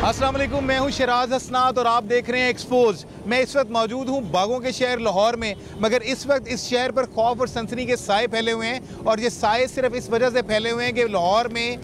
अस्सलाम वालेकुम, मैं हूं शिराज हसनात और आप देख रहे हैं एक्सपोज। मैं इस वक्त मौजूद हूं बागों के शहर लाहौर में, मगर इस वक्त इस शहर पर खौफ और सनसनी के साए फैले हुए हैं। और ये साए सिर्फ इस वजह से फैले हुए हैं कि लाहौर में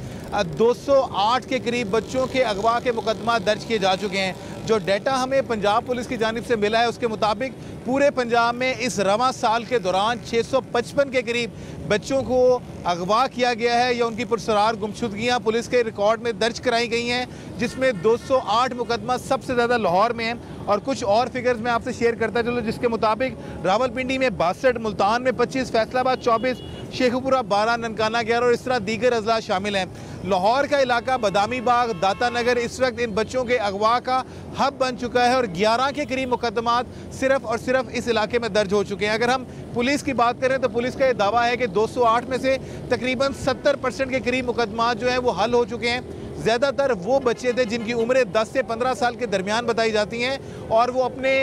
208 के करीब बच्चों के अगवा के मुकदमा दर्ज किए जा चुके हैं। जो डाटा हमें पंजाब पुलिस की जानिब से मिला है उसके मुताबिक पूरे पंजाब में इस रवां साल के दौरान 655 के करीब बच्चों को अगवा किया गया है या उनकी पुरसरार गुमशुदगियाँ पुलिस के रिकॉर्ड में दर्ज कराई गई हैं, जिसमें 208 मुकदमा सबसे ज़्यादा लाहौर में हैं। और कुछ और फिगर्स मैं आपसे शेयर करता चलूँ, जिसके मुताबिक रावलपिंडी में 62, मुल्तान में 25, फैसलाबाद 24, शेखुपुरा 12, ननकाना 11 और इस तरह दीगर अजला शामिल हैं। लाहौर का इलाका बदामी बाग, दाता नगर इस वक्त इन बच्चों के अगवा का हब बन चुका है और 11 के करीब मुकदमात सिर्फ और सिर्फ इस इलाके में दर्ज हो चुके हैं। अगर हम पुलिस की बात करें तो पुलिस का ये दावा है कि 208 में से तकरीबन 70% के करीब मुकदमात जो हैं वो हल हो चुके हैं। ज़्यादातर वो बच्चे थे जिनकी उम्रें 10 से 15 साल के दरमियान बताई जाती हैं और वो अपने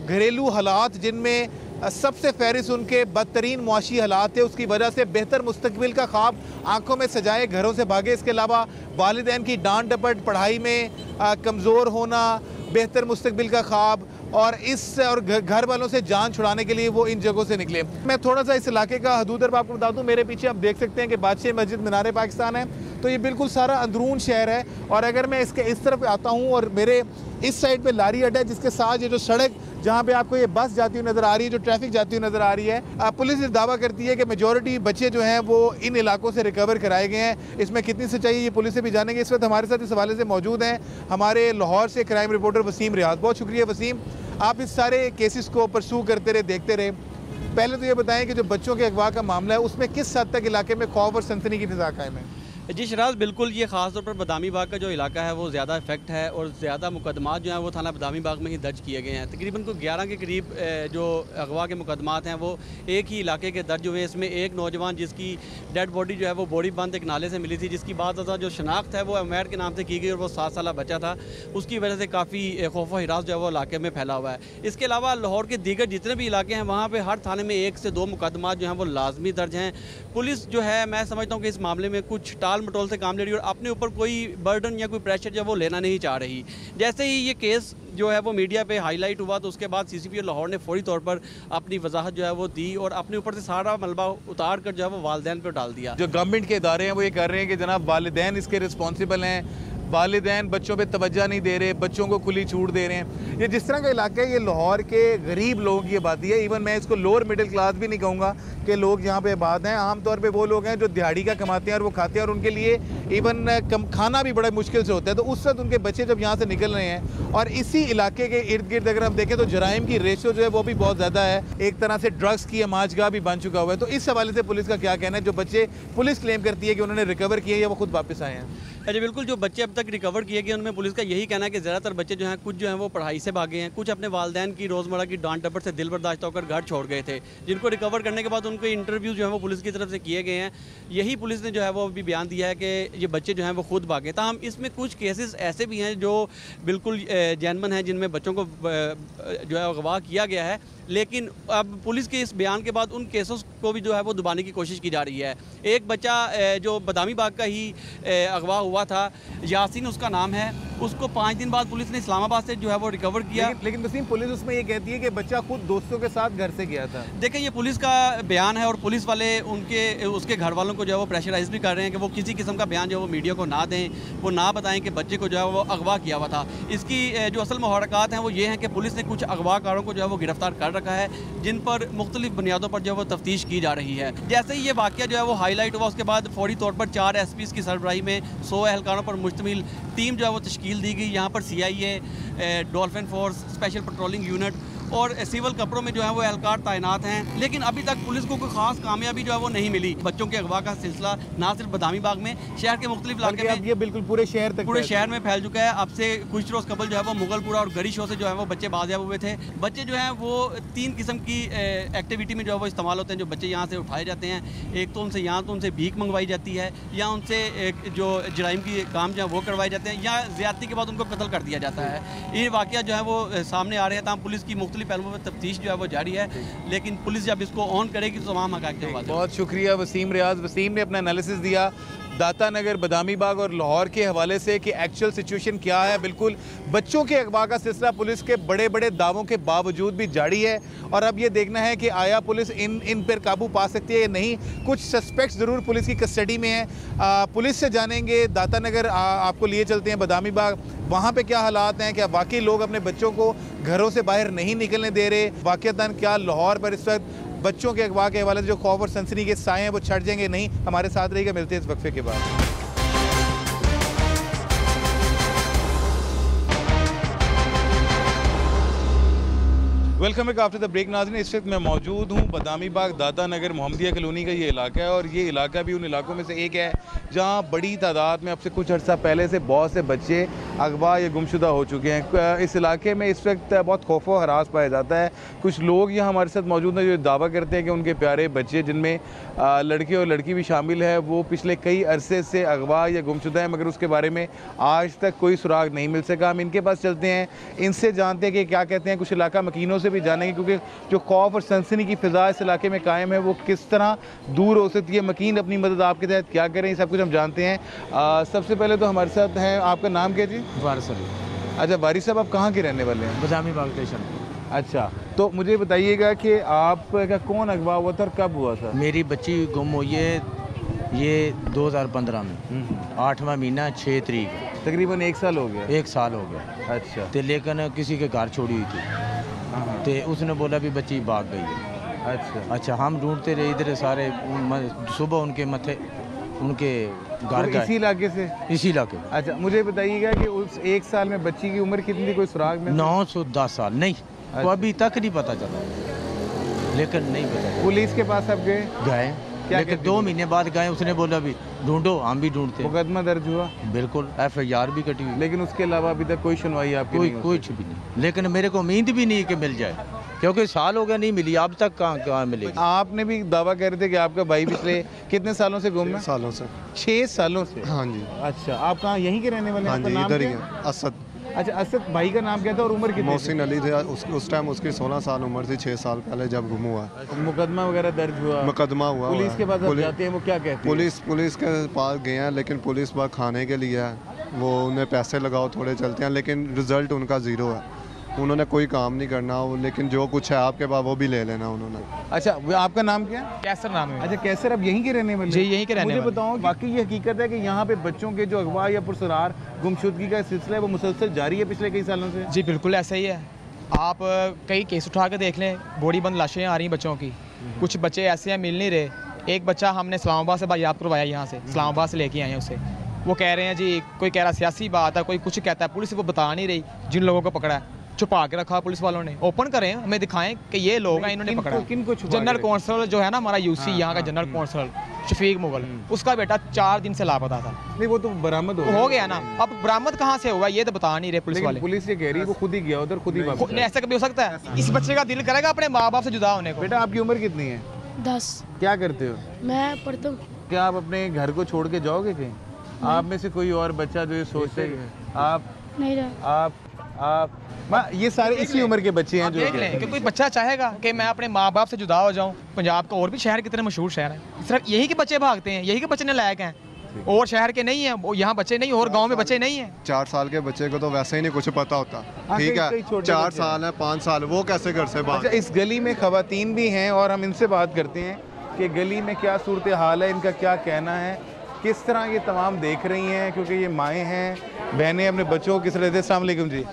घरेलू हालात, जिनमें सबसे फहरिस्त उनके बदतरीन मुआशी हालात थे, उसकी वजह से बेहतर मुस्तकबिल का ख्वाब आंखों में सजाए घरों से भागे। इसके अलावा वालिदैन की डांट डपट, पढ़ाई में कमज़ोर होना, बेहतर मुस्तकबिल का ख्वाब और घर वालों से जान छुड़ाने के लिए वो इन जगहों से निकले। मैं थोड़ा सा इस इलाके का हदूदर आपको बता दूँ। मेरे पीछे आप देख सकते हैं कि बादशाह मस्जिद मीनार पाकिस्तान है, तो ये बिल्कुल सारा अंदरून शहर है। और अगर मैं इसके इस तरफ आता हूँ और मेरे इस साइड पे लारी अड्डा है, जिसके साथ ये जो सड़क जहाँ पे आपको ये बस जाती हुई नज़र आ रही है, जो ट्रैफिक जाती हुई नज़र आ रही है, पुलिस इस दावा करती है कि मेजॉरिटी बच्चे जो हैं वो इन इलाकों से रिकवर कराए गए हैं। इसमें कितनी सच्चाई है ये पुलिस से भी जानेंगे। इस वक्त हमारे साथ इस हवाले से मौजूद हैं हमारे लाहौर से क्राइम रिपोर्टर वसीम रियाज। बहुत शुक्रिया वसीम, आप इस सारे केसेस को परसू करते रहे, देखते रहे। पहले तो ये बताएं कि जो बच्चों के अगवा का मामला है उसमें किस हद तक इलाके में खौफ और सनसनी की फिजा कायम है? जी शिराज, बिल्कुल ये ख़ास तौर पर बदामी बाग का जो इलाका है वो ज़्यादा इफेक्ट है और ज़्यादा मुकदमात जो हैं वो थाना बदामी बाग में ही दर्ज किए गए हैं। तकरीबन को 11 के करीब जो अगवा के मुकदमात हैं वो एक ही इलाके के दर्ज हुए। इसमें एक नौजवान जिसकी डेड बॉडी जो है वो बोरी बंद एक नाले से मिली थी, जिसकी बाद जो शनाख्त है वो उमैर के नाम से की गई और वो 7 साल बच्चा था। उसकी वजह से काफ़ी खौफ व हिरास जो है वो इलाके में फैला हुआ है। इसके अलावा लाहौर के दीगर जितने भी इलाके हैं वहाँ पर हर थाने में 1 से 2 मुकदमात जो हैं वो लाजमी दर्ज हैं। पुलिस जो है, मैं समझता हूँ कि इस मामले में कुछ टाल मटोल से काम ले रही है और अपने ऊपर कोई बर्डन या कोई प्रेशर जो वो लेना नहीं चाह रही। जैसे ही ये केस जो है वो मीडिया पे हाईलाइट हुआ तो उसके बाद CCP लाहौर ने फौरी तौर पर अपनी वजाहत जो है वो दी और अपने ऊपर से सारा मलबा उतार कर जो है वो वालिदैन पे डाल दिया। जो गवर्नमेंट के इदारे हैं वो ये कर रहे हैं कि जनाब वालिदैन इसके रिस्पॉन्सिबल हैं, वालिदैन बच्चों पे तवज्जो नहीं दे रहे, बच्चों को खुली छूट दे रहे हैं। ये जिस तरह का इलाका है ये लाहौर के गरीब लोगों की आबादी है। इवन मैं इसको लोअर मिडिल क्लास भी नहीं कहूँगा कि लोग यहाँ पे आबाद हैं। आमतौर पे वो लोग हैं जो दिहाड़ी का कमाते हैं और वो खाते हैं और उनके लिए इवन खाना भी बड़ा मुश्किल से होता है। तो उस वक्त उनके बच्चे जब यहाँ से निकल रहे हैं और इसी इलाके के इर्द गिर्द अगर हम देखें तो जराइम की रेशो जो है वो भी बहुत ज़्यादा है। एक तरह से ड्रग्स की अमाजगाह भी बन चुका हुआ है। तो इस हवाले से पुलिस का क्या कहना है? जो बच्चे पुलिस क्लेम करती है कि उन्होंने रिकवर किए या वो खुद वापस आए हैं? जी बिल्कुल, जो बच्चे अब तक रिकवर किए गए उनमें पुलिस का यही कहना है कि ज़्यादातर बच्चे जो हैं कुछ जो हैं वो पढ़ाई से भागे हैं, कुछ अपने वालिदैन की रोज़मर्रा की डांट डपट से दिल बर्दाश्त होकर घर छोड़ गए थे, जिनको रिकवर करने के बाद उनके इंटरव्यू जो है वो पुलिस की तरफ से किए गए हैं। यही पुलिस ने जो है वो अभी बयान दिया है कि ये बच्चे जो हैं वो खुद भागे। ताहम इसमें कुछ केसेस ऐसे भी हैं जो बिल्कुल जेन्युइन हैं, जिनमें बच्चों को जो है अगवा किया गया है, लेकिन अब पुलिस के इस बयान के बाद उन केसों को भी जो है वो दबाने की कोशिश की जा रही है। एक बच्चा जो बदामी बाग का ही अगवा हुआ था, यासीन उसका नाम है, उसको 5 दिन बाद पुलिस ने इस्लामाबाद से जो है वो रिकवर किया। लेकिन वसीम, पुलिस उसमें ये कहती है कि बच्चा खुद दोस्तों के साथ घर से गया था। देखिए, ये पुलिस का बयान है और पुलिस वाले उसके घर वालों को जो है वो प्रेशराइज भी कर रहे हैं कि वो किसी किस्म का बयान जो है वो मीडिया को ना दें, वो ना बताएं कि बच्चे को जो है वो अगवा किया हुआ था। इसकी जो असल मुहरकात हैं वो ये हैं कि पुलिस ने कुछ अगवाकारों को जो है वो गिरफ्तार कर रखा है, जिन पर मुख्तलिफ बुनियादों पर जो है वो तफ्तीश की जा रही है। जैसे ही ये वाक़या जो है वो हाईलाइट हुआ उसके बाद फौरी तौर पर 4 SPs की सरबराही में 100 एहलकारों पर मुश्तमिल टीम जो है वो तश्कील दी गई। यहाँ पर CIA, dolphin force, special patrolling unit और सिविल कपड़ों में जो है वो एहलकार तैनात हैं। लेकिन अभी तक पुलिस को कोई खास कामयाबी जो है वो नहीं मिली। बच्चों के अगवा का सिलसिला ना सिर्फ बदामी बाग में, शहर के मुख्तलिफ इलाके में, ये बिल्कुल पूरे शहर में फैल चुका है। अब से कुछ रोज़ कबल जो है वो मुगलपुरा और गरी शो से जो है वो बच्चे बाजियाब हुए थे। बच्चे जो हैं वो 3 किस्म की एक्टिविटी में जो है वो इस्तेमाल होते हैं। जो बच्चे यहाँ से उठाए जाते हैं, एक तो उनसे भीख मंगवाई जाती है, या उनसे जो जराइम की काम जो है वो करवाए जाते हैं, या ज़्यादती के बाद उनको कत्ल कर दिया जाता है। ये वाक़या जो है वो सामने आ रहे हैं। तमाम पुलिस की मुख्तलिफ पहलुओं में तफ्तीश जो है वो जारी है, लेकिन पुलिस जब इसको ऑन करेगी तो तमाम हक़ाइक़ के बाद। बहुत शुक्रिया वसीम रियाज। वसीम ने अपना एनालिसिस दिया दाता नगर, बदामी बाग और लाहौर के हवाले से कि एक्चुअल सिचुएशन क्या है। बिल्कुल बच्चों के अगवा का सिलसिला पुलिस के बड़े बड़े दावों के बावजूद भी जारी है और अब ये देखना है कि आया पुलिस इन पर काबू पा सकती है या नहीं। कुछ सस्पेक्ट ज़रूर पुलिस की कस्टडी में है। पुलिस से जानेंगे। दाता नगर आपको लिए चलते हैं, बदामी बाग, वहाँ पे क्या हालात हैं, क्या वाकई लोग अपने बच्चों को घरों से बाहर नहीं निकलने दे रहे, वाक़तन क्या लाहौर पर इस वक्त बच्चों के अगवा के हवाले से जो खौफ और सनसनी के साए हैं वो छट जाएंगे नहीं। हमारे साथ रहिएगा, मिलते हैं इस वक्फे के बाद। Welcome back after the break. नाज़रीन, इस वक्त मैं मौजूद हूँ बदामी बाग, दाता नगर, मोहम्मदिया कॉलोनी का ये इलाका है और ये इलाका भी उन इलाकों में से एक है जहाँ बड़ी तादाद में अब से कुछ अर्सा पहले से बहुत से बच्चे अगवा या गुमशुदा हो चुके हैं। इस इलाके में इस वक्त बहुत खौफ व हरास पाया जाता है। कुछ लोग यहाँ हमारे साथ मौजूद हैं जो दावा करते हैं कि उनके प्यारे बच्चे, जिनमें लड़के और लड़की भी शामिल है, वो पिछले कई अरसे से अगवा या गुमशुदा है, मगर उसके बारे में आज तक कोई सुराग नहीं मिल सका। हम इनके पास चलते हैं, इनसे जानते हैं कि क्या कहते हैं। कुछ इलाका मकीनों से भी जानेंगे क्योंकि जो खौफ और सनसनी की फिजा इस इलाके में कायम है वो किस तरह दूर हो सकती है। मकीन अपनी मदद आपके तहत क्या करें, सब कुछ हम जानते हैं। सबसे पहले तो हमारे साथ हैं, आपका नाम क्या जी? वारिस अली। अच्छा वारिस साहब, आप कहाँ के रहने वाले हैं? बदामी बाग स्टेशन। अच्छा, तो मुझे बताइएगा कि आपका कौन अगवा हुआ था और कब हुआ था? मेरी बच्ची गुम हुई है ये 2015 में 8वां महीना 6 तारीख, तकरीबन 1 साल हो गया। 1 साल हो गया। अच्छा, तो लेकिन किसी के घर छोड़ी हुई थी, तो उसने बोला भी बच्ची भाग गई है। अच्छा, हम ढूंढते रहे इधर सारे, सुबह उनके मथे उनके घर तो गए। इसी इलाके से? इसी इलाके। अच्छा, मुझे बताइएगा कि उस 1 साल में बच्ची की उम्र कितनी, कोई सुराग में? 910 साल नहीं। अच्छा। तो अभी तक नहीं पता चला, लेकिन नहीं पता। पुलिस के पास अब गए? गए, लेकिन 2 महीने बाद गए। उसने बोला भी ढूंढो, हम भी ढूंढते। मुकदमा दर्ज हुआ? बिल्कुल, FIR भी कटी हुई, लेकिन उसके अलावा अभी तक कोई सुनवाई आपकी कोई नहीं हो कुछ भी नहीं। लेकिन मेरे को उम्मीद भी नहीं कि मिल जाए, क्योंकि साल हो गया नहीं मिली, अब तक कहाँ मिलेगी। आपने भी दावा कर रहे थे कि आपका भाई पिछले कितने सालों से गुम है? 6 सालों से। 6 सालों से? हाँ जी। अच्छा, आप कहाँ, यहीं के रहने वाले हैं? हाँ आपका जी, नाम इधर ही क्या है। असद। अच्छा, असद भाई का नाम क्या था और उम्र कितनी थी? मोहसिन अली थे। उस टाइम उसकी 16 साल उम्र थी, 6 साल पहले जब गुम हुआ। मुकदमा वगैरह दर्ज हुआ? मुकदमा हुआ। पुलिस के पास आप जाते हैं, वो क्या कहते हैं? पुलिस के पास गए हैं, लेकिन पुलिस बाग खाने के लिए है, वो उन्हें पैसे लगाओ थोड़े चलते हैं, लेकिन रिजल्ट उनका ज़ीरो है। उन्होंने कोई काम नहीं करना, लेकिन जो कुछ है आपके पास वो भी ले लेना उन्होंने। अच्छा, आपका नाम क्या? कैसर नाम है। अच्छा, कैसर, अब यहीं के रहने वाले? जी, यहीं के रहने मुझे वाले। बताओ, वाकई ये हकीकत है कि यहाँ पे बच्चों के जो अगवा या पुरसरार गुमशुदगी का सिलसिला है वो मुसलसल जारी है पिछले कई सालों से? जी बिल्कुल ऐसा ही है। आप कई केस उठा के देख लें, बॉडी बंद लाशें आ रही हैं बच्चों की। कुछ बच्चे ऐसे हैं मिल नहीं रहे। एक बच्चा हमने इस्लामाबाद से बायाब करवाया, यहाँ से इस्लामाबाद से लेके आए हैं उसे। वो कह रहे हैं जी, कोई कह रहा सियासी बात है, कोई कुछ कहता है, पुलिस को बता नहीं रही। जिन लोगों को पकड़ा है छुपा के रखा पुलिस वालों ने, ओपन करें, हमें दिखाएं कि ये लोग हैं, इन्होंने पकड़ा। किनको छुपा के जनरल रखा? कौंसल जो है ना हमारा यूसी यहाँ का जनरल कौंसल शफीक मुगल, उसका बेटा 4 दिन से लापता था। नहीं, वो तो बरामद हो गया ना। अब बरामद कहाँ से हुआ ये तो बता नहीं रहे पुलिस वाले। पुलिस ये कह रही है वो खुद ही गया उधर, खुद ही वापस नहीं, ऐसा कभी हो सकता है? इस बच्चे का दिल करेगा अपने माँ बाप से जुदा होने को। बेटा, आपकी उम्र कितनी है? 10। क्या करते हो? मैं पढ़ता हूँ। क्या आप अपने घर को छोड़ के जाओगे कहीं? आप में से कोई और बच्चा जो ये सोचते हैं आप नहीं रहा। आप ये सारे इसी उम्र के बच्चे हैं आप जो देख लें कि कोई बच्चा चाहेगा कि मैं अपने माँ बाप से जुदा हो जाऊं। पंजाब का और भी शहर कितने मशहूर शहर हैं, सिर्फ यही के बच्चे भागते हैं, यही के बच्चे नालायक हैं, और शहर के नहीं हैं, वो यहाँ बच्चे नहीं, और गांव में बच्चे नहीं हैं। 4 साल के बच्चे को तो वैसे ही नहीं कुछ पता होता। हाँ, ठीक कई है, छोटे 4 बच्चे साल है, 5 साल, वो कैसे घर से बाहर? अच्छा, इस गली में खवातीन भी हैं और हम इनसे बात करते हैं कि गली में क्या सूरत हाल है, इनका क्या कहना है, किस तरह ये तमाम देख रही हैं, क्योंकि ये माएँ हैं, बहनें अपने बच्चों को किस तरह से। अस्सलाम वालेकुम जी।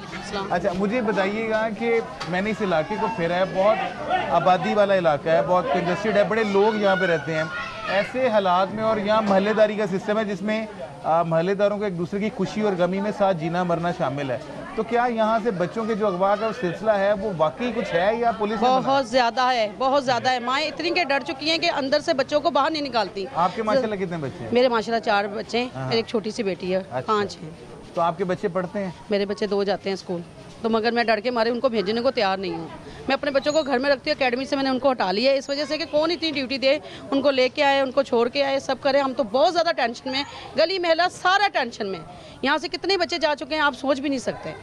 अच्छा, मुझे बताइएगा कि मैंने इस इलाके को फिरा है, बहुत आबादी वाला इलाका है, बहुत कंजस्टेड है, बड़े लोग यहाँ पे रहते हैं। ऐसे हालात में, और यहाँ महल्लेदारी का सिस्टम है जिसमें महल्लेदारों को एक दूसरे की खुशी और गमी में साथ जीना मरना शामिल है, तो क्या यहाँ से बच्चों के जो अगवा का सिलसिला है वो वाकई कुछ है या पुलिस? बहुत ज़्यादा है, बहुत ज़्यादा है। माएँ इतनी के डर चुकी हैं कि अंदर से बच्चों को बाहर नहीं निकालती। आपके माशाल्लाह कितने बच्चे हैं? मेरे माशाल्लाह 4 बच्चे हैं, एक छोटी सी बेटी है। अच्छा। 5 हैं। तो आपके बच्चे पढ़ते हैं? मेरे बच्चे 2 जाते हैं स्कूल, तो मगर मैं डर के मारे उनको भेजने को तैयार नहीं हूँ। मैं अपने बच्चों को घर में रखती हूँ, अकेडमी से मैंने उनको हटा लिया है इस वजह से कि कौन इतनी ड्यूटी दे, उनको लेके आए, उनको छोड़ के आए, सब करे। हम तो बहुत ज़्यादा टेंशन में, गली महला सारा टेंशन में। यहाँ से कितने बच्चे जा चुके हैं आप सोच भी नहीं सकते।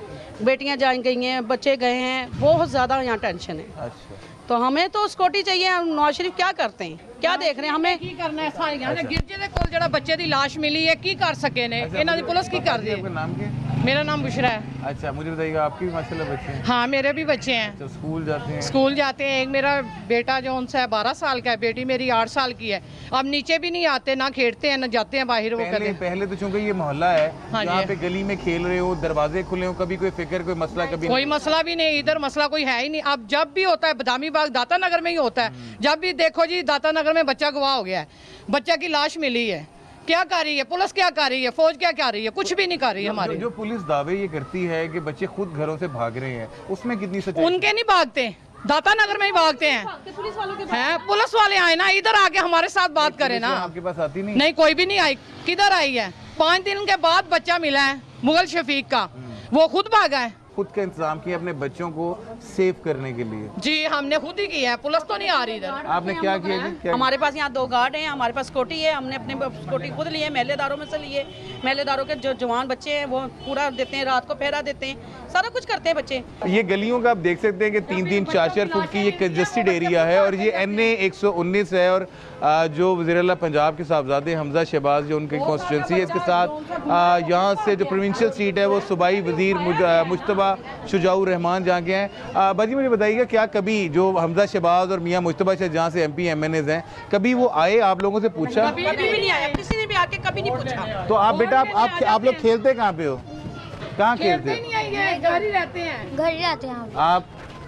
बेटियाँ जा गई हैं, बच्चे गए हैं, बहुत ज़्यादा यहाँ टेंशन है। अच्छा, तो हमें तो सिक्योरिटी चाहिए। हम नवाज शरीफ क्या करते हैं, क्या देख रहे हैं हमें ਕੀ ਕਰਨਾ ਹੈ ਸਾਰੀਆਂ ਨੇ ਗਿਰਜੇ ਦੇ ਕੋਲ ਜਿਹੜਾ ਬੱਚੇ ਦੀ ਲਾਸ਼ ਮਿਲੀ ਹੈ ਕੀ ਕਰ ਸਕੇ ਨੇ ਇਹਨਾਂ ਦੀ ਪੁਲਿਸ ਕੀ ਕਰ ਰਹੀ ਹੈ। आपका नाम क्या है? मेरा नाम बुशरा है। अच्छा मुझे बताइएगा, आपके भी माशाल्लाह बच्चे हैं? हाँ मेरे भी बच्चे हैं, तो स्कूल जाते हैं? स्कूल जाते हैं। एक मेरा बेटा जो उनसे है 12 साल का है, बेटी मेरी 8 साल की है। अब नीचे भी नहीं आते, ना खेलते हैं, ना जाते हैं बाहर। वो पहले तो चूंकि ये मोहल्ला है, हाँ यहाँ पे गली में खेल रहे हो, दरवाजे खुले हो, कभी कोई फिक्र, कोई मसला कभी कोई मसला भी नहीं, इधर मसला कोई है ही नहीं। अब जब भी होता है बदामी बाग दाता नगर में ही होता है। जब भी देखो जी दाता नगर में बच्चा गवाह हो गया है, बच्चा की लाश मिली है, क्या कर रही है पुलिस, क्या कर रही है फौज, क्या कर रही है, कुछ भी नहीं कर रही है हमारी। जो पुलिस दावे ये करती है कि बच्चे खुद घरों से भाग रहे हैं, उसमें कितनी सच्चाई? उनके नहीं भागते, दाता नगर में ही भागते हैं। पुलिस वालों के हैं पुलिस वाले आए ना, इधर आके हमारे साथ बात करें ना। आपके पास आती नहीं? नहीं कोई भी नहीं आई, किधर आई है। 5 दिन के बाद बच्चा मिला है मुगल शफीक का, वो खुद भागा है। खुद का इंतजाम किया अपने बच्चों को सेव करने के लिए? जी हमने खुद ही किया है, पुलिस तो नहीं आ रही इधर। आपने क्या किया जी? क्या हमारे पास यहाँ 2 गार्ड हैं, हमारे पास सिक्योरिटी है। हमने अपने सिक्योरिटी खुद लिए, महल्लेदारों में से लिए। महल्लेदारों के जो जवान बच्चे हैं वो पूरा देते हैं, रात को पहरा देते हैं, सारा कुछ करते हैं बच्चे। ये गलियों का आप देख सकते हैं कि 3-3, 4-4 फुट की ये कंजस्टेड एरिया है और ये NA 119 है। और जो वज़ीर-ए-आला पंजाब के साहबजादे हमजा शहबाज जो उनकी कॉन्स्टिट्यूंसी है, इसके साथ यहाँ से जो प्रोविंशियल सीट है वो सूबाई वज़ीर मुज्तबा शुजाउर रहमान जहाँ के हैं। बाजी मुझे बताइएगा, क्या कभी जो हमजा शहबाज और मियाँ मुज्तबा जहाँ से MP MNAs हैं, कभी वो आए आप लोगों से पूछा? कभी भी नहीं आया, किसी ने भी आके कभी नहीं पूछा। तो आप बेटा आप लोग खेलते कहाँ पे हो, कहाँ खेलते नहीं आई है, घर ही रहते हैं। घर ही रहते हैं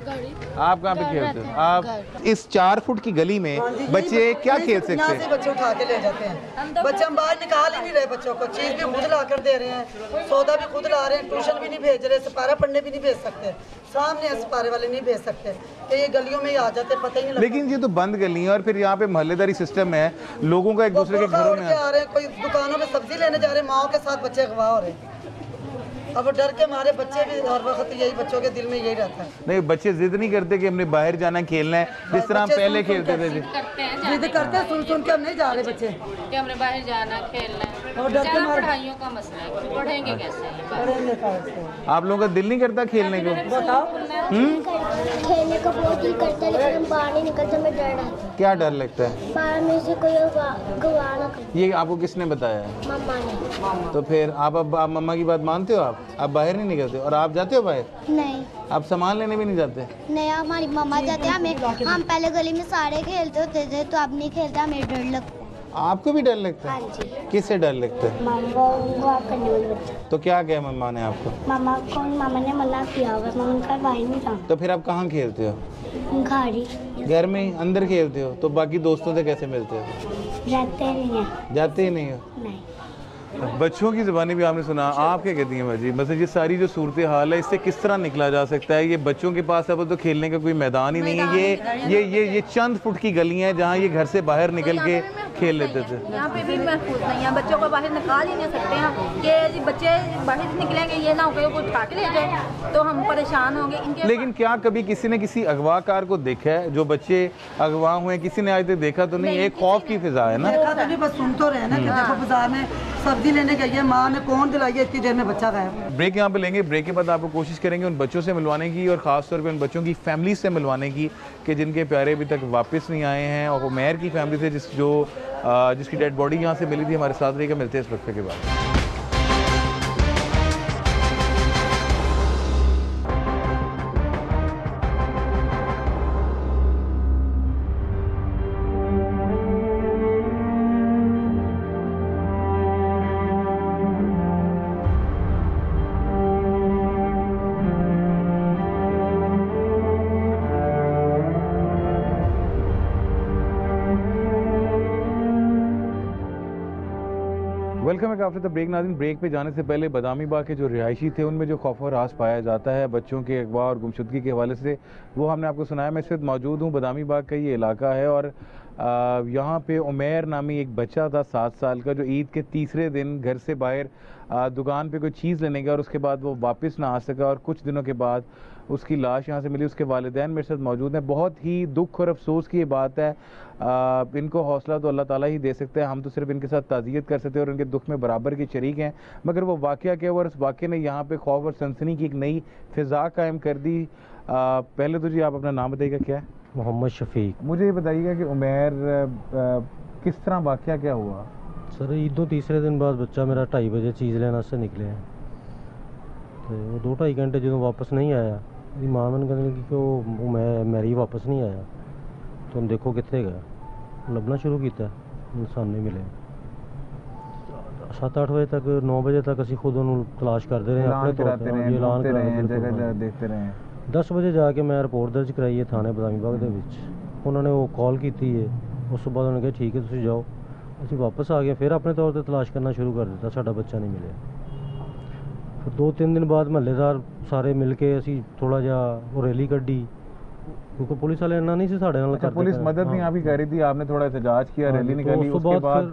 आप कहाँ पे खेलते हो? आप इस 4 फुट की गली में बच्चे क्या खेल सकते यहाँ से हैं? बच्चे उठा के ले जाते हैं। बच्चे हम बाहर निकाल ही नहीं रहे, बच्चों को चीज़ भी खुद ला कर दे रहे हैं, सौदा भी खुद ला रहे हैं, ट्यूशन भी नहीं भेज रहे, सिपारा पढ़ने भी नहीं भेज सकते, सामने सिपारे वाले नहीं भेज सकते कि ये गलियों में ही आ जाते, पता ही नहीं लगता। लेकिन ये तो बंद गली है और फिर यहाँ पे मोहल्लेदारी सिस्टम है, लोगों का एक दूसरे के घरों में आ रहे हैं, कोई दुकानों में सब्जी लेने जा रहे हैं, माओ के साथ बच्चे अगवा हो रहे हैं। अब डर के मारे बच्चे भी हर वक्त यही बच्चों के दिल में यही रहता है। नहीं, बच्चे जिद नहीं करते कि हमने बाहर जाना खेलना है, जिस तरह हम पहले खेलते थे। जिद करते हैं, सुन के हम नहीं जा रहे बच्चे कि हमने बाहर जाना खेलना है। और डर के मारे पढ़ाइयों का मसला है, पढ़ेंगे कैसे? पढ़ेंगे कैसे? आप लोगों का दिल नहीं करता खेलने को? बताओ। खेलने का बहुत दिल करता है, लेकिन हम बाहर नहीं निकलते, हमें डर लगता है। क्या डर लगता है? बाहर में से कोई गवाह ना करे। ये आपको किसने बताया है? मम्मा ने। तो फिर आप अब मम्मा की बात मानते हो? आप बाहर नहीं निकलते और आप जाते हो बाहर? नहीं आप सामान लेने भी नहीं जाते? नहीं, हमारी मम्मा जाते हैं। हम पहले गली में सारे खेलते होते थे, तो अब नहीं खेलते, हमें डर लगता है। आपको भी डर लगता है? हाँ जी। किससे डर लगता है? मम्मा करने वाले बच्चे। तो क्या कहा मम्मा ने आपको? मामा ने मना किया हुआ, मम्मा का भाई नहीं था। तो फिर आप कहाँ खेलते हो? घर में ही अंदर खेलते हो? तो बाकी दोस्तों से कैसे मिलते हो? जाते नहीं है। जाते ही नहीं हो? नहीं। बच्चों की ज़बानी भी आपने सुना, आप क्या कहती हैं भाजी? मतलब ये सारी जो सूरत हाल है, इससे किस तरह निकला जा सकता है? ये बच्चों के पास अब तो खेलने का कोई मैदान ही नहीं है। ये चंद फुट की गलियां हैं जहाँ ये घर से बाहर निकल के खेल लेते थे। यहाँ पे भी महफूज नहीं है, बच्चों को बाहर निकाल ही नहीं सकते हैं कि बच्चे बाहर निकलेंगे, ये ना हो कि कुछ उठा के ले जाए तो हम परेशान होंगे इनके। लेकिन क्या कभी किसी ने किसी अगवाकार को देखा है? जो बच्चे अगवा हुए किसी ने आज तक देखा तो नहीं? एक खौफ की फिजा है ना? देखा तो नहीं, बस सुन तो रहे ना कि देखो बाजार में सब्जी लेने गई है, माँ ने कौन दिलाई है, इतनी देर में बच्चा गायब। ब्रेक यहाँ पे लेंगे, ब्रेक के बाद आपको कोशिश करेंगे उन बच्चों से मिलवाने की और ख़ास तौर पे उन बच्चों की फैमिली से मिलवाने की कि जिनके प्यारे अभी तक वापस नहीं आए हैं, और वो मेयर की फैमिली से जिसकी डेड बॉडी यहाँ से मिली थी। हमारे साथ रहेगा, मिलते हैं इस वक्त के बाद। वेलकम है आफ्टर द ब्रेक। नाज़रीन, ब्रेक पे जाने से पहले बदामी बाग के जो रिहायशी थे उनमें जो खौफ और रास पाया जाता है बच्चों के अगवा और गुमशुदगी के हवाले से, वो हमने आपको सुनाया। मैं इस वक्त मौजूद हूँ, बदामी बाग का ये इलाका है और यहाँ पे उमैर नामी एक बच्चा था 7 साल का, जो ईद के तीसरे दिन घर से बाहर दुकान पे कोई चीज़ लेने गया और उसके बाद वो वापस ना आ सका और कुछ दिनों के बाद उसकी लाश यहाँ से मिली। उसके वालिदैन मेरे साथ मौजूद हैं। बहुत ही दुख और अफसोस की ये बात है। इनको हौसला तो अल्लाह ताला ही दे सकते हैं, हम तो सिर्फ इनके साथ ताज़ियत कर सकते हैं और उनके दुख में बराबर के शरीक हैं। मगर वो वाक़या क्या हुआ और उस वाक़े ने यहाँ पे खौफ और सनसनी की एक नई फ़िज़ा कायम कर दी। पहले तो जी आप अपना नाम बताइएगा क्या है? मोहम्मद शफीक। मुझे ये बताइएगा कि उमैर किस तरह वाक़या क्या हुआ? सर ईदों तीसरे दिन बाद बच्चा मेरा 2:30 बजे चीज़ लेने से निकले हैं तो वो 2-2.5 घंटे जो वापस नहीं आया, मेरी माँ मैंने कहने लगी कि वो मेरी वापस नहीं आया तो हम देखो कितने गया, लभना शुरू किया, इंसान नहीं मिले। 7-8 बजे तक 9 बजे तक असी खुद उन्होंने तलाश करते रहे, अपने तौर पर ऐलान देखते रहे। 10 बजे जाके मैं रिपोर्ट दर्ज कराई है थाने बदामी बाग दे विच। उन्होंने वो कॉल की है, उस तो बाद उन्होंने कहा ठीक है तुम जाओ। असी वापस आ गए, फिर अपने तौर पर तलाश करना शुरू कर दिता, साडा बच्चा नहीं मिले। फिर 2-3 दिन बाद महल्लेदार सारे मिल के असी थोड़ा जा वो रैली कड्डी, क्योंकि पुलिस वाले इन्ना नहीं सी साडे नाल करदे। पुलिस मदद नहीं आपकी कर रही थी, आपने थोड़ा एहतजाज किया, रैली निकाली, उसके बाद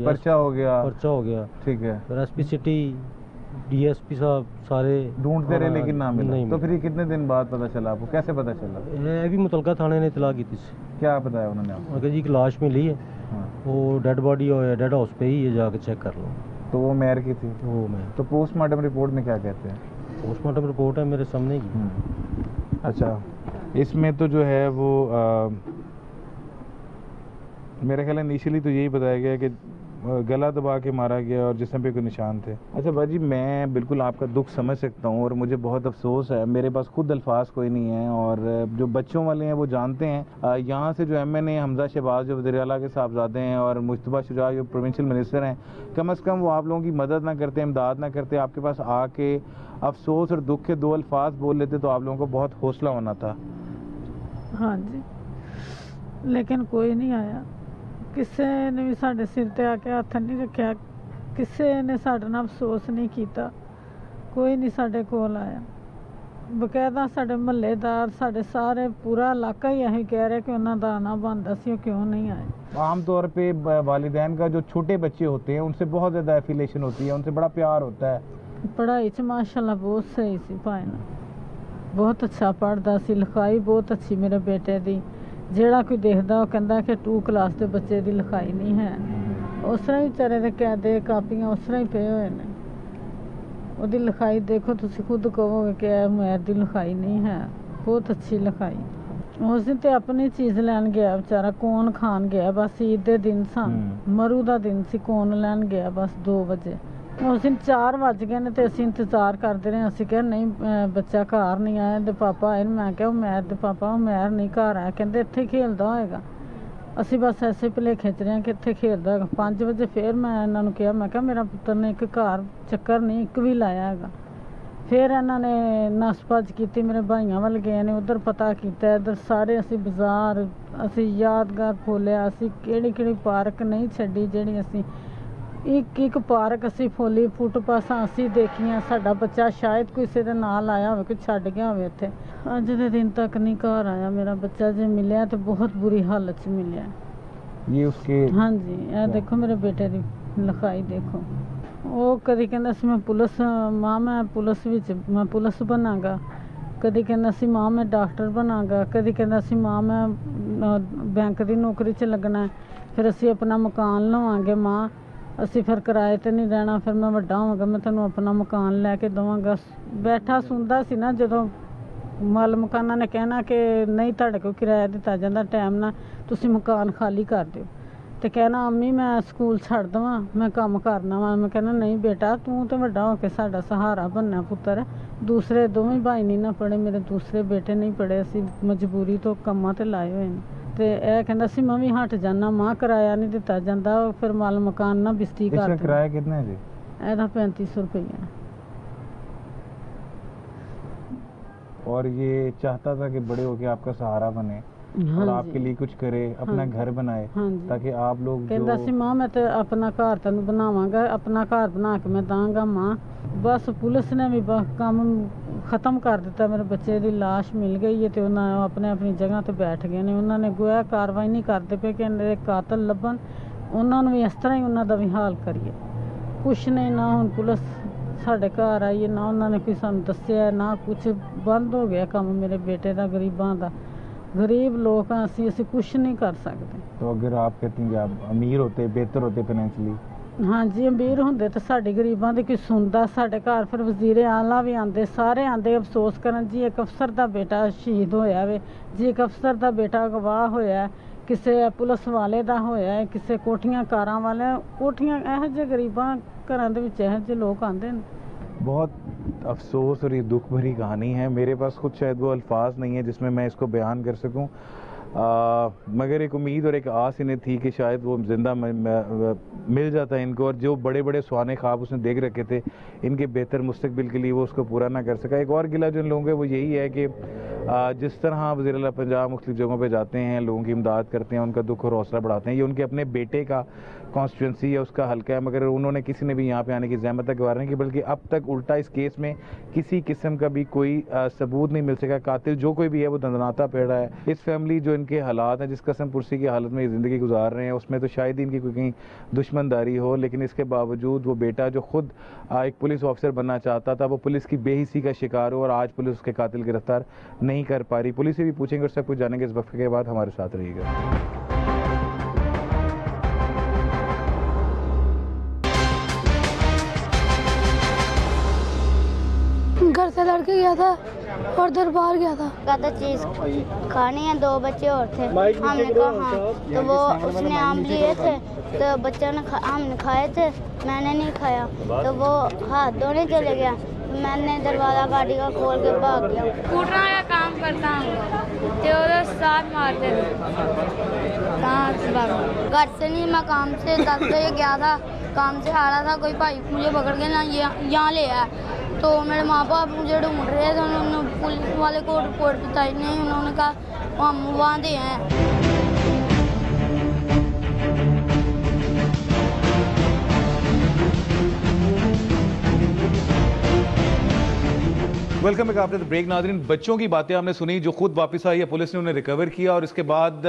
पर्चा हो गया। ठीक है, फिर एसपी सिटी डीएसपी साहब सारे ढूंढते रहे लेकिन ना मिला। तो फिर कितने दिन बाद पता चला आपको, कैसे पता चला? ये भी मुतलका थाने ने इतला की थी। क्या बताया उन्होंने आपको? जी एक लाश मिली है, वो डेड बॉडी हो डेड हाउस पे ही है, जाकर चेक कर लो। तो वो मैर की थी? वो मैर। तो पोस्टमार्टम रिपोर्ट में क्या कहते हैं? पोस्टमार्टम रिपोर्ट है मेरे सामने की। अच्छा, इसमें तो जो है वो मेरे ख्याल इनिशियली तो यही बताया गया कि गला दबा के मारा गया और जिस्म पे कोई निशान थे। अच्छा बाजी, मैं बिल्कुल आपका दुख समझ सकता हूँ और मुझे बहुत अफसोस है, मेरे पास खुद अल्फाज कोई नहीं है। और जो बच्चों वाले हैं वो जानते हैं, यहाँ से जो MNA हमजा शहबाज जो वज़ीर आला के साहबजादे हैं और मुश्तबा शुजा जो प्रोविंशियल मिनिस्टर हैं, कम से कम वो आप लोगों की मदद ना करते, इमदाद ना करते, आपके पास आके अफसोस और दुख के 2 अल्फाज बोल लेते तो आप लोगों को बहुत हौसला होना था। हाँ जी, लेकिन कोई नहीं आया, किसी ने भी साढ़े सिर ते आके हथ नहीं रखा, किसी ने साढ़े नाल अफसोस नहीं किया, कोई नहीं साढ़े कोल आया। बकायदा साढ़े महल्लेदार साढ़े सारे पूरा इलाका ही यही कह रहे कि उन्होंने दा आना बनता सी, क्यों नहीं आए। आमतौर पे वालिदैन का जो छोटे बच्चे होते हैं उनसे बहुत ज़्यादा एफिलेशन होती है, उनसे बड़ा प्यार होता है। पढ़ाई च माशाल्लाह बहुत सही सी भाई ना, बहुत अच्छा पढ़ता सी, लिखाई बहुत अच्छी मेरे बेटे दी। ਜਿਹੜਾ कोई देखता वो कहता कि 2 क्लास के बच्चे की लिखाई नहीं है, उस तरह ही बेचारे के कैदे कापियाँ उस तरह ही पे हुए हैं। ਉਹਦੀ लिखाई देखो तुम खुद कहोगे कि उमैर की लिखाई नहीं है, बहुत अच्छी लिखाई। उस दिन तो अपनी चीज़ लैन गया बेचारा, कौन खान गया बस, ईद के दिन सन, मरू का दिन से, कौन लैन गया बस 2 बजे। उस दिन 4 बज गए ने तो असी इंतजार करते रहे। असी कहा नहीं बच्चा घर नहीं आया, तो पापा आए, मैं क्या उमैर दे पापा उमैर नहीं घर आया, कहते इत्थे खेलता होएगा। असी बस ऐसे भुलेखे च रहे कि इत्थे खेलता होएगा। 5 बजे फिर मैं इन्होंने कहा, मैं क्या मेरा पुत्र ने एक घर चक्कर नहीं एक भी लाया है। फिर इन्होंने नस भज की, मेरे भाइयों वाल गए ने, उधर पता किया, इधर सारे असी बाजार असी यादगार खोलिया, असी केड़ी पार्क नहीं छड्डी जिहड़ी असी एक पार्क असी फोली फुटपासां असी देखियां। साडा बच्चा शायद किसी दे नाल आया होवे, कोई छड्ड गया होवे इत्थे। अज दे दिन तक नहीं घर आया मेरा बच्चा, जे मिलिया तो बहुत बुरी हालत च मिलिया। ये उसके हाँ जी, ये देखो मेरे बेटे दी लिखाई देखो। वो कदी कहंदा सी मैं पुलिस मां, मैं पुलिस विच मैं पुलिस बनांगा, कदी कहंदा सी मां मैं डॉक्टर बनांगा, कदी कहंदा सी मां मैं बैंक दी नौकरी च लगना, फिर असी अपना मकान लवांगे मां, असी फिर किराए ते नहीं रहना, फिर मैं वड्डा होवांगा मैं तैनूं अपना मकान लैके देवांगा। बैठा सुनदा सी ना, जदों माल मकाना ने कहना कि नहीं तुहाडे कोल किराया दिता जांदा, टाइम ना तुसीं मकान खाली कर दिओ, ते कहना अम्मी मैं स्कूल छड्ड देवां, मैं काम करना वा। मैं कहना नहीं बेटा तूं तो वड्डा हो के साडा सहारा बनना पुत्तर। दूसरे दोवें भाई नहीं ना पढ़े, मेरे दूसरे बेटे नहीं पढ़े, असी मजबूरी तो कम्मां ते लाए होए ने। ते ए कहंदा सी मैं भी हट जाना मां, किराया नहीं दिता जांदा, फिर माल मकान ना बिस्ती कर। इसका किराया कितना है जी? एदा 3500 रुपया। और ये चाहता था कि बड़े होके आपका सहारा बने और आपके लिए कुछ करे, अपना घर बनाए, ताकि आप लोग कहंदा सी मां मैं तो अपना घर तैनूं बनावांगा, अपना घर बना के मैं दांगा मां। बस पुलिस ने भी काम ख़त्म कर दिता, मेरे बच्चे की लाश मिल गई है, तो उन्होंने अपनी जगह तो बैठ गए ने। उन्होंने गोया कार्रवाई नहीं करते पे कि मेरे कातल लभन, उन्होंने भी इस तरह ही उन्हों का भी हाल करिए। कुछ नहीं, ना हुण पुलिस साढ़े घर आई है, ना उन्होंने कोई सानूं दस्सिया, ना कुछ, बंद हो गया काम मेरे बेटे का, गरीबां का। गरीब लोग असी कुछ नहीं कर सकते। तो अगर आप कहते हैं कि आप अमीर होते, बेहतर होते फाइनेंशियली, हाँ जी, अमीर होंदे तो साडी गरीबां दी कोई सुनदा। साडे घर फिर वजीरे आला भी आंदे, सारे आंदे अफसोस करन जी एक अफसर दा बेटा शहीद होया वे जी, एक अफसर दा बेटा गवाह होया, किसे पुलिस वाले दा होया, किसे कोठियां कारां वाले कोठियां। इहो जे गरीबां घरां दे विच इहो जे लोग आंदे न। बहुत अफसोस और ये दुख भरी कहानी है। मेरे पास खुद शायद वो अल्फाज नहीं है जिसमें मैं इसको बयान कर सकूं, मगर एक उम्मीद और एक आस इन्हें थी कि शायद वो जिंदा मिल जाता है इनको, और जो बड़े बड़े सुहाने ख्वाब उसने देख रखे थे इनके बेहतर मुस्तकबिल के लिए वो उसको पूरा ना कर सका। एक और गिला जो इन लोगों का वो यही है कि जिस तरह वज़ीर आला पंजाब मुख्तलिफ जगहों पे जाते हैं, लोगों की इमदाद करते हैं, उनका दुख और हौसला बढ़ाते हैं, ये उनके अपने बेटे का कॉन्स्टिट्यूंसी है, उसका हल्का है, मगर उन्होंने किसी ने भी यहाँ पे आने की ज़हमत गवार नहीं की, बल्कि अब तक उल्टा इस केस में किसी किस्म का भी कोई सबूत नहीं मिल सका। कातिल जो कोई भी है वो दंदनाता पेड़ रहा है। इस फैमिली जो इनके हालात हैं, जिस कसम पुरसी की हालत में ये ज़िंदगी गुजार रहे हैं, उसमें तो शायद इनकी कोई कहीं दुश्मनदारी हो, लेकिन इसके बावजूद वो बेटा जो खुद एक पुलिस ऑफिसर बनना चाहता था, वो पुलिस की बेहिसी का शिकार हो और आज पुलिस उसके कातिल गिरफ्तार नहीं कर पा रही। पुलिस से भी पूछेंगे और सब कुछ जानेंगे इस वक्त के बाद। हमारे साथ रहिएगा। घर से लड़के गया था और दरबार गया था, कहता चीज खानी है, 2 बच्चे और थे। हमने कहा हाँ, तो वो उसने आम लिए थे तो बच्चों ने हमने खाए थे, मैंने नहीं खाया, तो वो हाथ धोने चले गया, तो मैंने दरवाजा गाड़ी का खोल के भाग गया। स्कूटर का काम करता हूँ तो साथ मारते थे। घर से नहीं, मैं काम से 10 बजे गया था, काम से आ रहा था, कोई भाई मुझे पकड़ के ना यहाँ ले आया, तो मेरे माँ बाप मुझे ढूंढ रहे थे, उन्होंने पुलिस वाले को रिपोर्ट बताई नहीं, उन्होंने कहा हम वहाँ दे हैं। Welcome back after the break. नाज़रीन, बच्चों की बातें हमने सुनी जो खुद वापस आई है, पुलिस ने उन्हें रिकवर किया और इसके बाद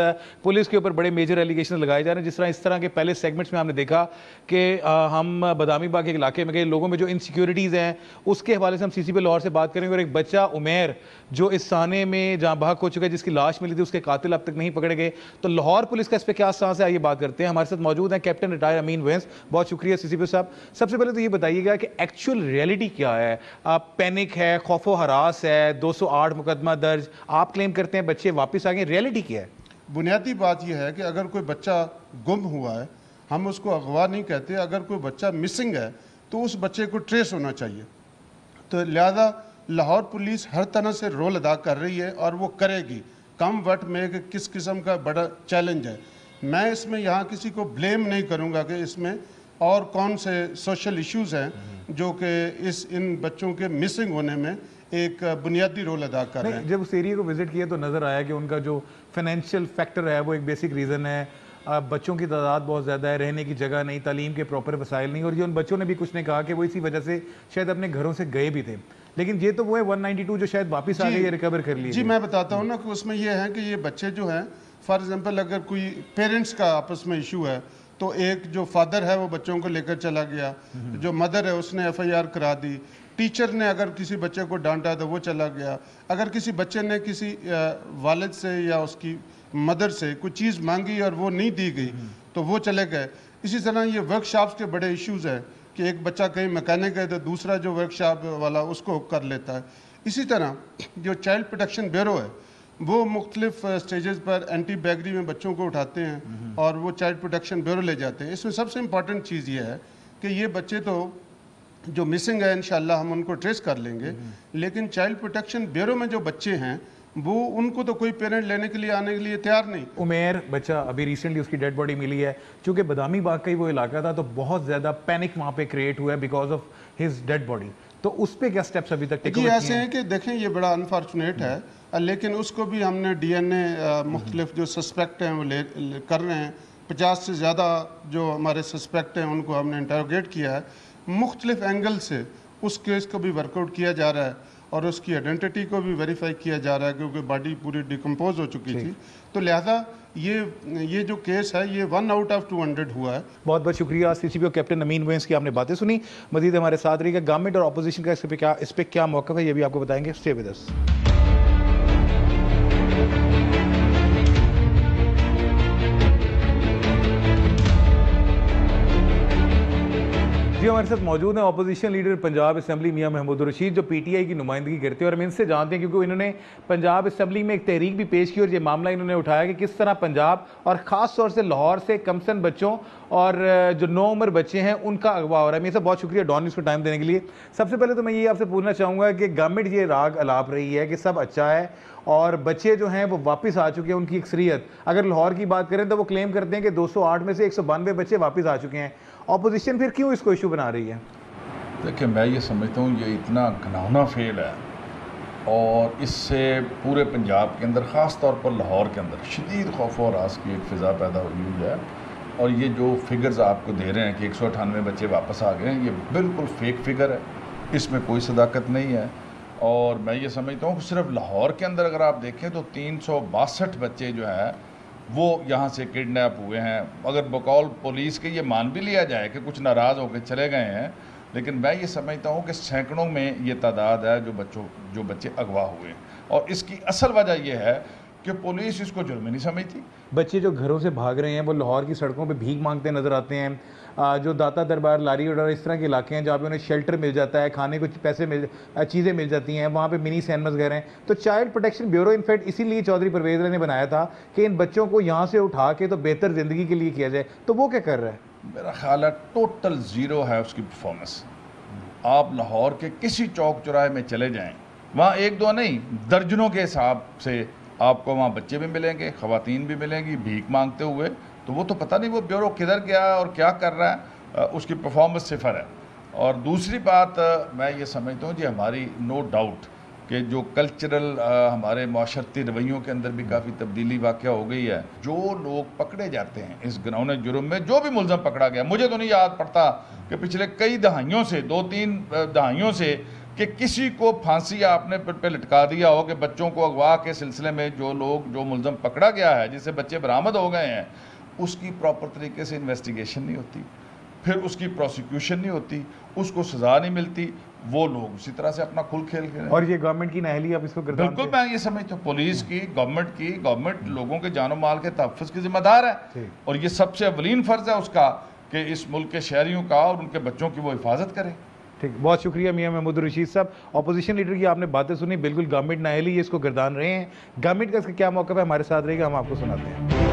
पुलिस के ऊपर बड़े मेजर एलिगेशन लगाए जा रहे हैं। जिस तरह इस तरह के पहले सेगमेंट्स में हमने देखा कि हम बदामी बाग के इलाके में गए, लोगों में जो इनसिक्योरिटीज़ हैं उसके हवाले से हम CCP लाहौर से बात करेंगे। और एक बच्चा उमेर जो इस थाने में जहाँ भाग हो चुका है, जिसकी लाश मिली थी, उसके कातिल अब तक नहीं पकड़े गए, तो लाहौर पुलिस का इस पर क्या स्टांस है, आइए बात करते हैं। हमारे साथ मौजूद हैं कैप्टन रिटायर अमीन वैंस। बहुत शुक्रिया CCP साहब। सबसे पहले तो ये बताइएगा कि एक्चुअल रियलिटी क्या है? पैनिक है, खौफो हरास है, 208 मुकदमा दर्ज, आप क्लेम करते हैं बच्चे वापस आ गए, रियलिटी क्या है? बुनियादी बात यह है कि अगर कोई बच्चा गुम हुआ है, हम उसको अगवा नहीं कहते, अगर कोई बच्चा मिसिंग है तो उस बच्चे को ट्रेस होना चाहिए। तो लिहाजा लाहौर पुलिस हर तरह से रोल अदा कर रही है और वो करेगी। कम वक्त में कि किस किस्म का बड़ा चैलेंज है, मैं इसमें यहाँ किसी को ब्लेम नहीं करूँगा कि इसमें और कौन से सोशल इश्यूज़ हैं जो कि इन बच्चों के मिसिंग होने में एक बुनियादी रोल अदा कर रहे हैं। जब उस एरिया को विजिट किया तो नज़र आया कि उनका जो फाइनेंशियल फैक्टर है वो एक बेसिक रीज़न है। बच्चों की तादाद बहुत ज़्यादा है, रहने की जगह नहीं, तालीम के प्रॉपर वसाइल नहीं, और ये उन बच्चों ने भी कुछ ने कहा कि वो इसी वजह से शायद अपने घरों से गए भी थे। लेकिन ये तो वो है 192 जो शायद वापस आ गए, रिकवर कर लिए। जी मैं बताता हूँ ना कि उसमें यह है कि ये बच्चे जो हैं, फॉर एग्जाम्पल अगर कोई पेरेंट्स का आपस में इशू है तो एक जो फादर है वो बच्चों को लेकर चला गया, जो मदर है उसने FIR करा दी, टीचर ने अगर किसी बच्चे को डांटा तो वो चला गया, अगर किसी बच्चे ने किसी वालिद से या उसकी मदर से कोई चीज़ मांगी और वो नहीं दी गई तो वो चले गए। इसी तरह ये वर्कशॉप्स के बड़े इश्यूज़ हैं कि एक बच्चा कहीं मैकेनिक है तो दूसरा जो वर्कशॉप वाला उसको कर लेता है। इसी तरह जो चाइल्ड प्रोटेक्शन ब्यूरो है वो मुख्तलिफ स्टेजेस पर एंटी बैगरी में बच्चों को उठाते हैं और वो चाइल्ड प्रोटेक्शन ब्यूरो ले जाते हैं। इसमें सबसे इम्पॉर्टेंट चीज़ ये है कि ये बच्चे तो जो मिसिंग है इंशाल्लाह हम उनको ट्रेस कर लेंगे, लेकिन चाइल्ड प्रोटेक्शन ब्यूरो में जो बच्चे हैं वो उनको तो कोई पेरेंट लेने के लिए आने के लिए तैयार नहीं। उमेर बच्चा अभी रिसेंटली उसकी डेड बॉडी मिली है, चूँकि बदामी बाग का ही वो इलाका था तो बहुत ज़्यादा पैनिक वहाँ पे क्रिएट हुआ है because of his dead body. तो उस पर क्या स्टेप्स अभी तक जी ऐसे हैं कि देखें ये बड़ा अनफॉर्चुनेट है, लेकिन उसको भी हमने DNA मुख्तलिफ जो सस्पेक्ट हैं वो कर रहे हैं। 50 से ज़्यादा जो हमारे सस्पेक्ट हैं उनको हमने इंटरोगेट किया है, मुख्तलिफ एंगल से उस केस को भी वर्कआउट किया जा रहा है और उसकी आइडेंटिटी को भी वेरीफाई किया जा रहा है क्योंकि बॉडी पूरी डिकम्पोज हो चुकी थी। तो लिहाजा ये जो केस है ये 1 आउट ऑफ 200 हुआ है। बहुत बहुत शुक्रिया CCP और कैप्टन अमीन वैंस की आपने बातें सुनी। मजीद हमारे साथ रहिएगा। गवर्नमेंट और अपोजिशन का इस पर क्या मौक़िफ़ है ये भी आपको बताएंगे। Stay with us. जी हमारे साथ मौजूद हैं अपोजिशन लीडर पंजाब असेंबली मियां महमूद रशीद, जो पीटीआई की नुमाइंदगी करते हैं, और हम इनसे जानते हैं क्योंकि इन्होंने पंजाब असेंबली में एक तहरीक भी पेश की और ये मामला इन्होंने उठाया कि किस तरह पंजाब और ख़ास तौर से लाहौर से कमसन बच्चों और जो 9 उम्र बच्चे हैं उनका अगवा हो रहा है। मेरे से बहुत शुक्रिया डॉन न्यूज़ को टाइम देने के लिए। सबसे पहले तो मैं ये आपसे पूछना चाहूँगा कि गवर्नमेंट ये राग अलाप रही है कि सब अच्छा है और बच्चे जो हैं वो वापस आ चुके हैं, उनकी अक्सरियत, अगर लाहौर की बात करें तो वो क्लेम करते हैं कि 208 में से 192 बच्चे वापस आ चुके हैं। अपोजिशन फिर क्यों इसको इशू बना रही है? देखिए, मैं ये समझता हूँ ये इतना घिनौना फेल है और इससे पूरे पंजाब के अंदर, ख़ास तौर पर लाहौर के अंदर शदीद खौफ और रास की एक फ़िज़ा पैदा हुई है। और ये जो फिगर्स आपको दे रहे हैं कि 198 बच्चे वापस आ गए हैं, ये बिल्कुल फेक फिगर है, इसमें कोई सदाकत नहीं है। और मैं ये समझता हूँ कि सिर्फ लाहौर के अंदर अगर आप देखें तो 362 बच्चे जो हैं वो यहाँ से किडनैप हुए हैं। अगर बकौल पुलिस के ये मान भी लिया जाए कि कुछ नाराज़ होकर चले गए हैं, लेकिन मैं ये समझता हूँ कि सैकड़ों में ये तादाद है जो बच्चे अगवा हुए हैं। और इसकी असल वजह यह है कि पुलिस इसको जुर्म नहीं समझती। बच्चे जो घरों से भाग रहे हैं वो लाहौर की सड़कों पे भीख मांगते नज़र आते हैं। जो दाता दरबार, लारी और इस तरह के इलाके हैं जहाँ पे उन्हें शेल्टर मिल जाता है, खाने को चीज़ें मिल जाती हैं, वहाँ पे मिनी सिनेमास घर हैं। तो चाइल्ड प्रोटेक्शन ब्यूरो इनफैक्ट इसीलिए चौधरी परवेज़ ने बनाया था कि इन बच्चों को यहाँ से उठा के तो बेहतर ज़िंदगी के लिए किया जाए। तो वो क्या कर रहा है? मेरा ख्याल है टोटल ज़ीरो है उसकी परफॉर्मेंस। आप लाहौर के किसी चौक चौराहे में चले जाएँ, वहाँ 1-2 नहीं दर्जनों के हिसाब से आपको वहाँ बच्चे भी मिलेंगे, ख़वातीन भी मिलेंगी भीख मांगते हुए। तो वो तो पता नहीं वो ब्यूरो किधर गया और क्या कर रहा है, उसकी परफॉर्मेंस सिफर है। और दूसरी बात मैं ये समझता हूँ जी, हमारी नो डाउट कि जो कल्चरल हमारे माशरती रवैयों के अंदर भी काफ़ी तब्दीली वाक़या हो गई है। जो लोग पकड़े जाते हैं इस घिनौने जुर्म में, जो भी मुलज़म पकड़ा गया, मुझे तो नहीं याद पड़ता कि पिछले कई दहाइयों से, 2-3 दहाइयों से, कि किसी को फांसी आपने पे लटका दिया हो कि बच्चों को अगवा के सिलसिले में जो मुलज़म पकड़ा गया है, जिससे बच्चे बरामद हो गए हैं, उसकी प्रॉपर तरीके से इन्वेस्टिगेशन नहीं होती, फिर उसकी प्रोसिक्यूशन नहीं होती, उसको सज़ा नहीं मिलती, वो लोग उसी तरह से अपना खुल खेल खेल। और ये गवर्नमेंट की नाअहली आप इसको बिल्कुल मैं ये समझता हूँ, पुलिस की, गवर्नमेंट लोगों के जानो माल के तहफ़्फ़ुज़ की जिम्मेदार है और ये सबसे अवलीन फ़र्ज़ है उसका कि इस मुल्क के शहरियों का और उनके बच्चों की वो हिफाजत करे। ठीक, बहुत शुक्रिया मियां महमूद रशीद साहब। अपोजिशन लीडर की आपने बातें सुनी, बिल्कुल गवर्नमेंट नाअहली ये इसको गर्दान रहे हैं। गवर्नमेंट का इसका क्या मौक़िफ़ है, हमारे साथ रहेगा, हम आपको सुनाते हैं।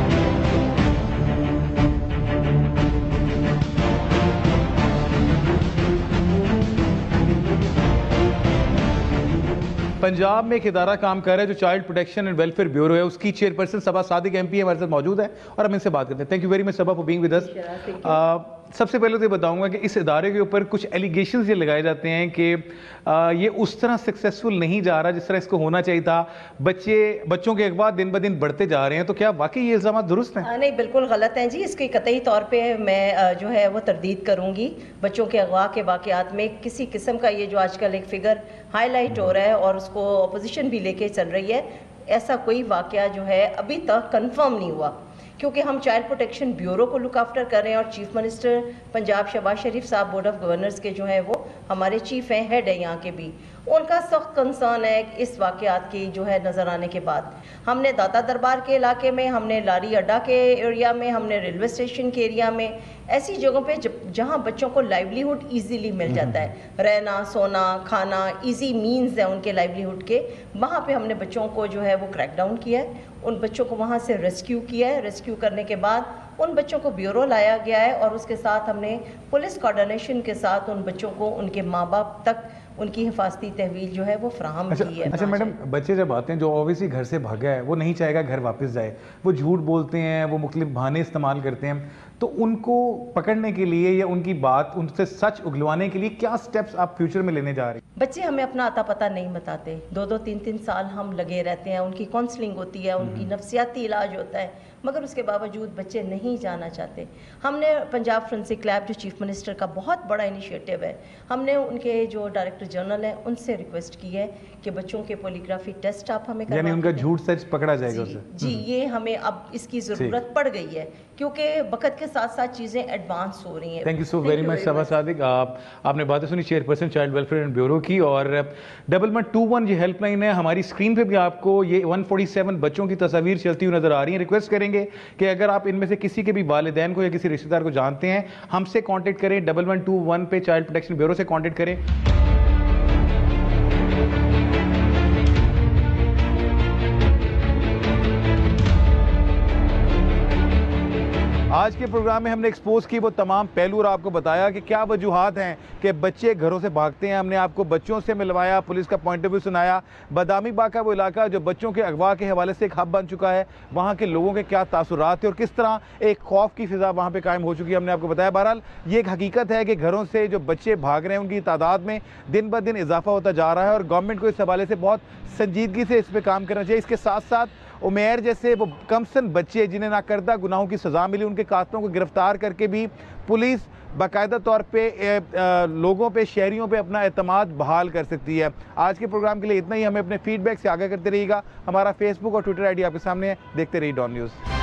पंजाब में एक इदारा काम कर रहा है जो child protection and welfare bureau है, उसकी चेयरपर्सन सबा सादिक MP हमारे साथ मौजूद है और हम इनसे बात करते हैं। Thank you very much Saba for being with us. सबसे पहले तो ये बताऊंगा कि इस इदारे के ऊपर कुछ एलिगेशंस ये लगाए जाते हैं कि ये उस तरह सक्सेसफुल नहीं जा रहा जिस तरह इसको होना चाहिए था, बच्चों के अगवा दिन ब दिन बढ़ते जा रहे हैं। तो क्या वाकई ये इल्ज़ाम दुरुस्त हैं? नहीं, बिल्कुल गलत हैं जी। इसके कतई तौर पे मैं जो है वो तरदीद करूँगी। बच्चों के अगवा के वाक़यात में किसी किस्म का ये जो आजकल एक फ़िगर हाईलाइट हो रहा है और उसको अपोजिशन भी लेके चल रही है, ऐसा कोई वाक़या जो है अभी तक कंफर्म नहीं हुआ, क्योंकि हम चाइल्ड प्रोटेक्शन ब्यूरो को लुक आफ्टर कर रहे हैं और चीफ मिनिस्टर पंजाब शहबाज शरीफ साहब बोर्ड ऑफ गवर्नर्स के जो हैं वो हमारे चीफ हैं, हेड है यहाँ के भी, उनका सख्त कंसर्न है इस वाक़यात की जो है नज़र आने के बाद। हमने दाता दरबार के इलाके में, हमने लारी अड्डा के एरिया में, हमने रेलवे स्टेशन के एरिया में, ऐसी जगहों पे जहाँ बच्चों को लाइवलीहुड इजीली मिल जाता है, रहना सोना खाना इजी मीन्स है उनके लाइवलीहुड के, वहाँ पे हमने बच्चों को जो है वो क्रैकडाउन किया है, उन बच्चों को वहाँ से रेस्क्यू किया है। रेस्क्यू करने के बाद उन बच्चों को ब्यूरो लाया गया है और उसके साथ हमने पुलिस कोऑर्डिनेशन के साथ उन बच्चों को उनके माँ बाप तक उनकी हिफाजती तहवील जो है वो फ्राहम की है। अच्छा मैडम, बच्चे जब आते हैं जो ऑब्वियसली घर से भागा है, वो नहीं चाहेगा घर वापस जाए, वो झूठ बोलते हैं, वो मुख्तलिफ बहाने इस्तेमाल करते हैं, तो उनको पकड़ने के लिए या उनकी बात उनसे सच उगलवाने के लिए क्या स्टेप्स आप फ्यूचर में लेने जा रही हैं? बच्चे हमें अपना अता पता नहीं बताते, 2-2 3-3 साल हम लगे रहते हैं, उनकी काउंसलिंग होती है, उनकी नफ्सियाती इलाज होता है, मगर उसके बावजूद बच्चे नहीं जाना चाहते। हमने पंजाब फोरेंसिक लैब जो चीफ मिनिस्टर का बहुत बड़ा इनिशिएटिव है, हमने उनके जो डायरेक्टर इंस्पेक्टर जनरल हैं उनसे रिक्वेस्ट की है कि बच्चों के पॉलीग्राफी टेस्ट आप हमें यानी उनका झूठ सच पकड़ा जाएगा जी, जी ये हमें अब इसकी ज़रूरत पड़ गई है क्योंकि वक्त के साथ साथ चीज़ें एडवांस हो रही हैं। Thank you so very much Shaba Sadiq. आपने बातें सुनी chairperson child welfare and bureau की। और 1121 ये हेल्पलाइन है, हमारी स्क्रीन पे भी आपको ये 147 बच्चों की तस्वीर चलती हुई नजर आ रही है। रिक्वेस्ट करेंगे कि अगर आप इनमें से किसी के भी वालिदैन को या किसी रिश्तेदार को जानते हैं हमसे कांटेक्ट करें, 1121 पे चाइल्ड प्रोटेक्शन ब्यूरो से कांटेक्ट करें। आज के प्रोग्राम में हमने एक्सपोज की वो तमाम पहलू और आपको बताया कि क्या वजूहात हैं कि बच्चे घरों से भागते हैं। हमने आपको बच्चों से मिलवाया, पुलिस का पॉइंट ऑफ व्यू सुनाया। बदामी बाग का वो इलाका जो बच्चों के अगवा के हवाले से एक हब बन चुका है, वहाँ के लोगों के क्या तासुरात थे और किस तरह एक खौफ की फिजा वहाँ पर कायम हो चुकी है, हमने आपको बताया। बहरहाल ये एक हकीकत है कि घरों से जो बच्चे भाग रहे हैं उनकी तादाद में दिन ब दिन इजाफा होता जा रहा है और गवर्नमेंट को इस हवाले से बहुत संजीदगी से इस पर काम करना चाहिए। इसके साथ साथ उमेर जैसे वो कमसन बच्चे जिन्हें नाकर्दा गुनाहों की सज़ा मिली, उनके कातलों को गिरफ्तार करके भी पुलिस बाकायदा तौर पे लोगों पे, शहरियों पे अपना एतमाद बहाल कर सकती है। आज के प्रोग्राम के लिए इतना ही। हमें अपने फीडबैक से आगाह करते रहिएगा। हमारा फेसबुक और ट्विटर आईडी आपके सामने है। देखते रहिए डॉन न्यूज़।